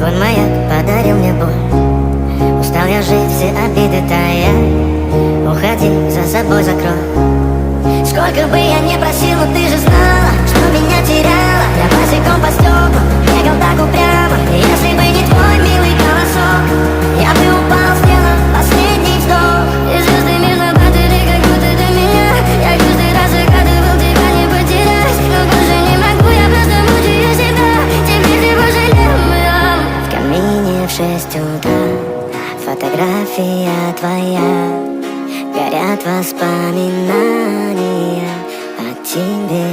Твой маяк подарил мне боль. Устал я жить, все обиды тая. Уходи, за собой закрой. Сколько бы я не просил, но ты же знала, что меня теряла. Я босиком по стеклам бегал так упрямо. И если бы не твой милый голосок, я бы упал, сделал последний вздох. И звезды мирно падали, как будто до меня. Я каждый раз загадывал тебя не потерять, но больше не могу, я просто мучаю себя. Теперь ты пожалел меня. В камине в 6 утра фотография твоя. Горят воспоминания о тебе.